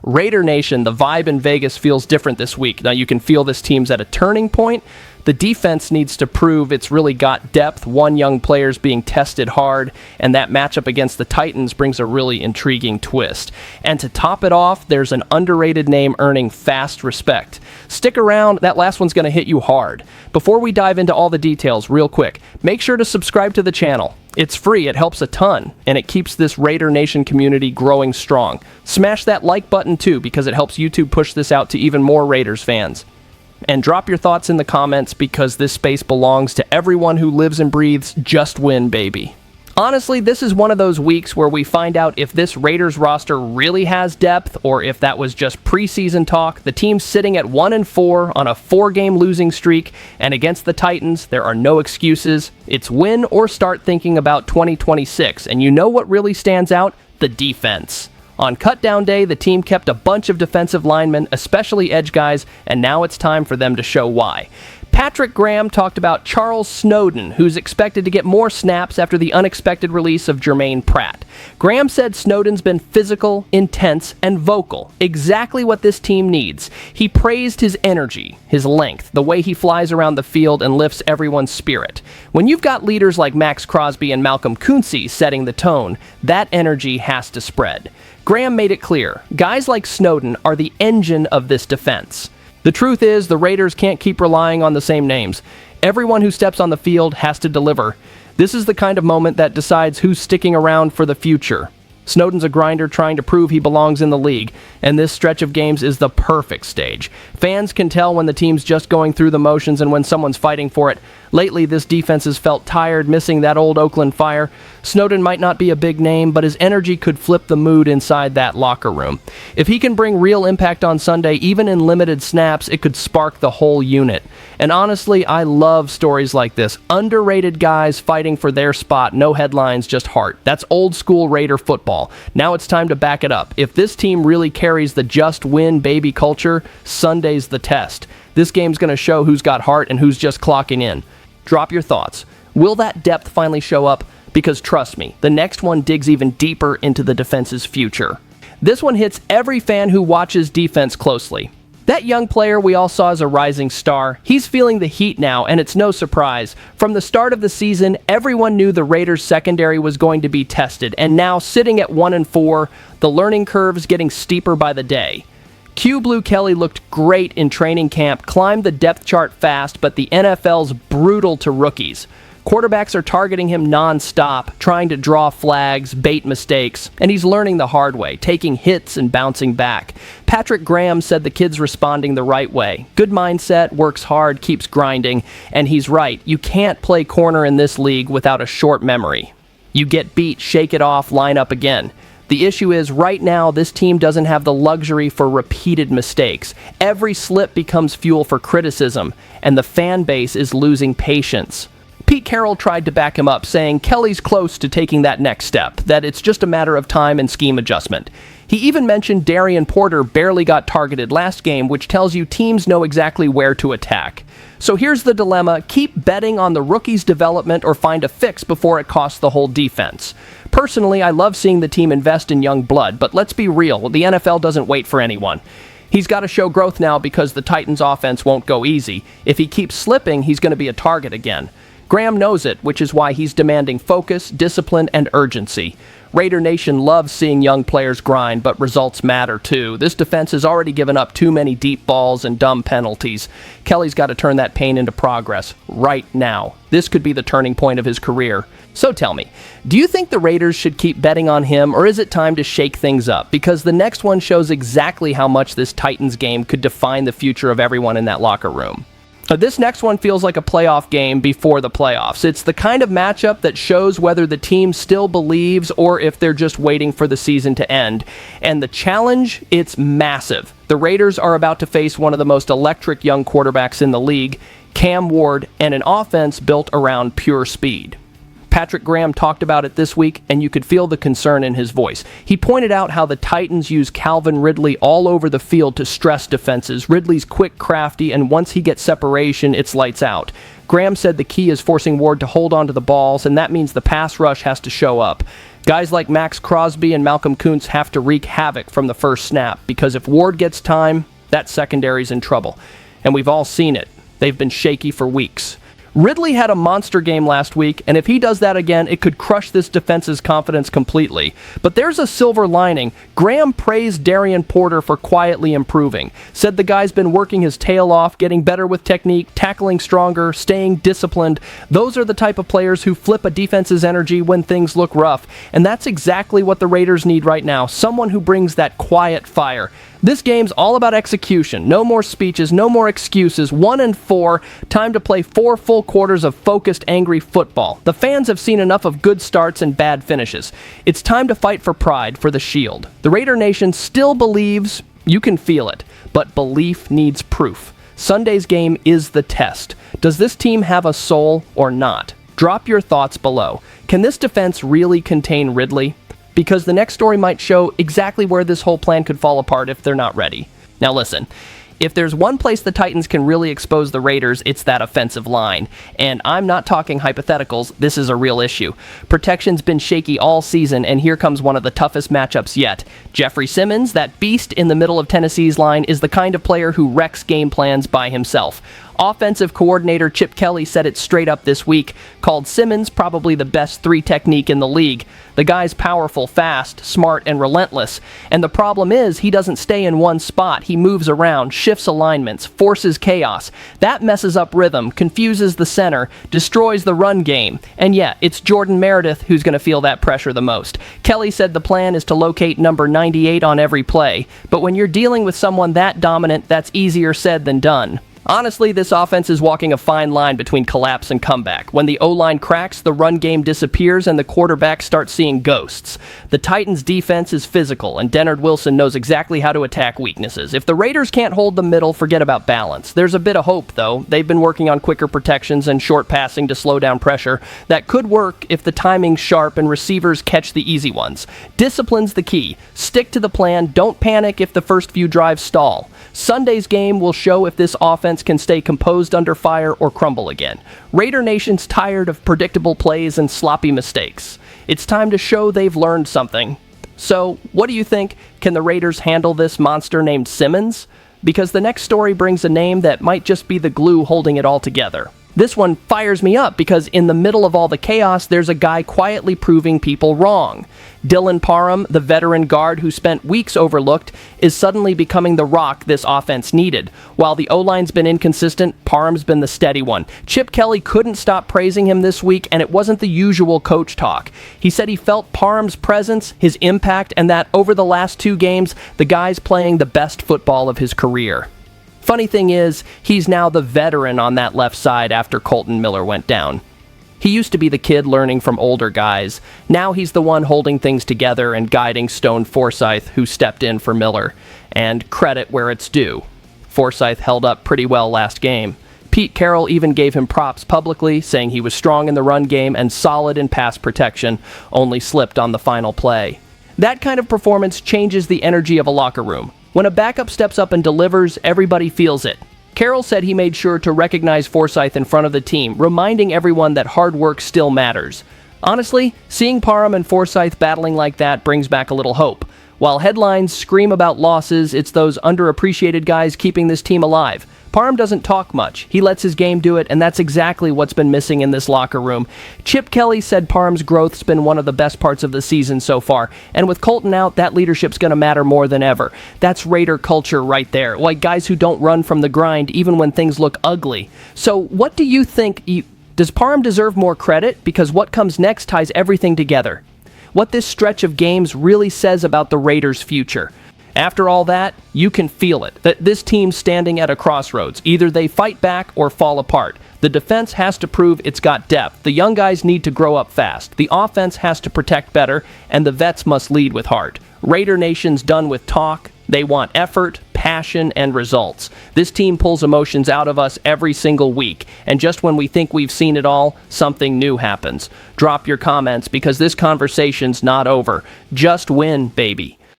Raider Nation, the vibe in Vegas feels different this week. Now you can feel this team's at a turning point. The defense needs to prove it's really got depth. One young player's being tested hard, and that matchup against the Titans brings a really intriguing twist. And to top it off, there's an underrated name earning fast respect. Stick around, that last one's going to hit you hard. Before we dive into all the details, real quick, make sure to subscribe to the channel. It's free, it helps a ton, and it keeps this Raider Nation community growing strong. Smash that like button too, because it helps YouTube push this out to even more Raiders fans. And drop your thoughts in the comments, because this space belongs to everyone who lives and breathes just win, baby. Honestly, this is one of those weeks where we find out if this Raiders roster really has depth or if that was just preseason talk. The team's sitting at 1-4 on a 4-game losing streak, and against the Titans, there are no excuses. It's win or start thinking about 2026, and you know what really stands out? The defense. On cutdown day, the team kept a bunch of defensive linemen, especially edge guys, and now it's time for them to show why. Patrick Graham talked about Charles Snowden, who's expected to get more snaps after the unexpected release of Jermaine Pratt. Graham said Snowden's been physical, intense, and vocal, exactly what this team needs. He praised his energy, his length, the way he flies around the field and lifts everyone's spirit. When you've got leaders like Max Crosby and Malcolm Kuntze setting the tone, that energy has to spread. Graham made it clear, guys like Snowden are the engine of this defense. The truth is, the Raiders can't keep relying on the same names. Everyone who steps on the field has to deliver. This is the kind of moment that decides who's sticking around for the future. Snowden's a grinder trying to prove he belongs in the league, and this stretch of games is the perfect stage. Fans can tell when the team's just going through the motions and when someone's fighting for it. Lately, this defense has felt tired, missing that old Oakland fire. Snowden might not be a big name, but his energy could flip the mood inside that locker room. If he can bring real impact on Sunday, even in limited snaps, it could spark the whole unit. And honestly, I love stories like this. Underrated guys fighting for their spot, no headlines, just heart. That's old school Raider football. Now it's time to back it up. If this team really carries the just win baby culture, Sunday's the test. This game's going to show who's got heart and who's just clocking in. Drop your thoughts. Will that depth finally show up? Because trust me, the next one digs even deeper into the defense's future. This one hits every fan who watches defense closely. That young player we all saw as a rising star, he's feeling the heat now, and it's no surprise. From the start of the season, everyone knew the Raiders' secondary was going to be tested, and now sitting at 1-4, the learning curve's getting steeper by the day. Q Blue Kelly looked great in training camp, climbed the depth chart fast, but the NFL's brutal to rookies. Quarterbacks are targeting him non-stop, trying to draw flags, bait mistakes, and he's learning the hard way, taking hits and bouncing back. Patrick Graham said the kid's responding the right way. Good mindset, works hard, keeps grinding, and he's right. You can't play corner in this league without a short memory. You get beat, shake it off, line up again. The issue is, right now, this team doesn't have the luxury for repeated mistakes. Every slip becomes fuel for criticism, and the fan base is losing patience. Pete Carroll tried to back him up, saying Kelly's close to taking that next step, that it's just a matter of time and scheme adjustment. He even mentioned Darian Porter barely got targeted last game, which tells you teams know exactly where to attack. So here's the dilemma: keep betting on the rookie's development or find a fix before it costs the whole defense. Personally, I love seeing the team invest in young blood, but let's be real, the NFL doesn't wait for anyone. He's got to show growth now because the Titans' offense won't go easy. If he keeps slipping, he's going to be a target again. Graham knows it, which is why he's demanding focus, discipline, and urgency. Raider Nation loves seeing young players grind, but results matter too. This defense has already given up too many deep balls and dumb penalties. Kelly's got to turn that pain into progress right now. This could be the turning point of his career. So tell me, do you think the Raiders should keep betting on him, or is it time to shake things up? Because the next one shows exactly how much this Titans game could define the future of everyone in that locker room. This next one feels like a playoff game before the playoffs. It's the kind of matchup that shows whether the team still believes or if they're just waiting for the season to end. And the challenge, it's massive. The Raiders are about to face one of the most electric young quarterbacks in the league, Cam Ward, and an offense built around pure speed. Patrick Graham talked about it this week, and you could feel the concern in his voice. He pointed out how the Titans use Calvin Ridley all over the field to stress defenses. Ridley's quick, crafty, and once he gets separation, it's lights out. Graham said the key is forcing Ward to hold onto the balls, and that means the pass rush has to show up. Guys like Max Crosby and Malcolm Kuntz have to wreak havoc from the first snap, because if Ward gets time, that secondary's in trouble. And we've all seen it. They've been shaky for weeks. Ridley had a monster game last week, and if he does that again, it could crush this defense's confidence completely. But there's a silver lining. Graham praised Darian Porter for quietly improving. Said the guy's been working his tail off, getting better with technique, tackling stronger, staying disciplined. Those are the type of players who flip a defense's energy when things look rough. And that's exactly what the Raiders need right now. Someone who brings that quiet fire. This game's all about execution. No more speeches, no more excuses. 1-4. Time to play 4 full quarters of focused, angry football. The fans have seen enough of good starts and bad finishes. It's time to fight for pride, for the shield. The Raider Nation still believes, you can feel it, but belief needs proof. Sunday's game is the test. Does this team have a soul or not? Drop your thoughts below. Can this defense really contain Ridley? Because the next story might show exactly where this whole plan could fall apart if they're not ready. Now listen, if there's one place the Titans can really expose the Raiders, it's that offensive line. And I'm not talking hypotheticals, this is a real issue. Protection's been shaky all season, and here comes one of the toughest matchups yet. Jeffrey Simmons, that beast in the middle of Tennessee's line, is the kind of player who wrecks game plans by himself. Offensive coordinator Chip Kelly said it straight up this week, called Simmons probably the best 3 technique in the league. The guy's powerful, fast, smart, and relentless. And the problem is, he doesn't stay in one spot. He moves around, shifts alignments, forces chaos. That messes up rhythm, confuses the center, destroys the run game. And yeah, it's Jordan Meredith who's going to feel that pressure the most. Kelly said the plan is to locate number 98 on every play. But when you're dealing with someone that dominant, that's easier said than done. Honestly, this offense is walking a fine line between collapse and comeback. When the O-line cracks, the run game disappears and the quarterback starts seeing ghosts. The Titans' defense is physical, and Dennard Wilson knows exactly how to attack weaknesses. If the Raiders can't hold the middle, forget about balance. There's a bit of hope, though. They've been working on quicker protections and short passing to slow down pressure. That could work if the timing's sharp and receivers catch the easy ones. Discipline's the key. Stick to the plan. Don't panic if the first few drives stall. Sunday's game will show if this offense can stay composed under fire or crumble again. Raider Nation's tired of predictable plays and sloppy mistakes. It's time to show they've learned something. So, what do you think? Can the Raiders handle this monster named Simmons? Because the next story brings a name that might just be the glue holding it all together. This one fires me up because in the middle of all the chaos, there's a guy quietly proving people wrong. Dylan Parham, the veteran guard who spent weeks overlooked, is suddenly becoming the rock this offense needed. While the O-line's been inconsistent, Parham's been the steady one. Chip Kelly couldn't stop praising him this week, and it wasn't the usual coach talk. He said he felt Parham's presence, his impact, and that over the last 2 games, the guy's playing the best football of his career. Funny thing is, he's now the veteran on that left side after Colton Miller went down. He used to be the kid learning from older guys. Now he's the one holding things together and guiding Stone Forsythe, who stepped in for Miller. And credit where it's due. Forsythe held up pretty well last game. Pete Carroll even gave him props publicly, saying he was strong in the run game and solid in pass protection, only slipped on the final play. That kind of performance changes the energy of a locker room. When a backup steps up and delivers, everybody feels it. Carroll said he made sure to recognize Forsythe in front of the team, reminding everyone that hard work still matters. Honestly, seeing Parham and Forsythe battling like that brings back a little hope. While headlines scream about losses, it's those underappreciated guys keeping this team alive. Parham doesn't talk much. He lets his game do it, and that's exactly what's been missing in this locker room. Chip Kelly said Parham's growth's been one of the best parts of the season so far, and with Colton out, that leadership's going to matter more than ever. That's Raider culture right there, like guys who don't run from the grind even when things look ugly. So what do you think? Does Parham deserve more credit? Because what comes next ties everything together. What this stretch of games really says about the Raiders' future. After all that, you can feel it, that this team's standing at a crossroads. Either they fight back or fall apart. The defense has to prove it's got depth. The young guys need to grow up fast. The offense has to protect better, and the vets must lead with heart. Raider Nation's done with talk. They want effort, passion, and results. This team pulls emotions out of us every single week, and just when we think we've seen it all, something new happens. Drop your comments because this conversation's not over. Just win, baby.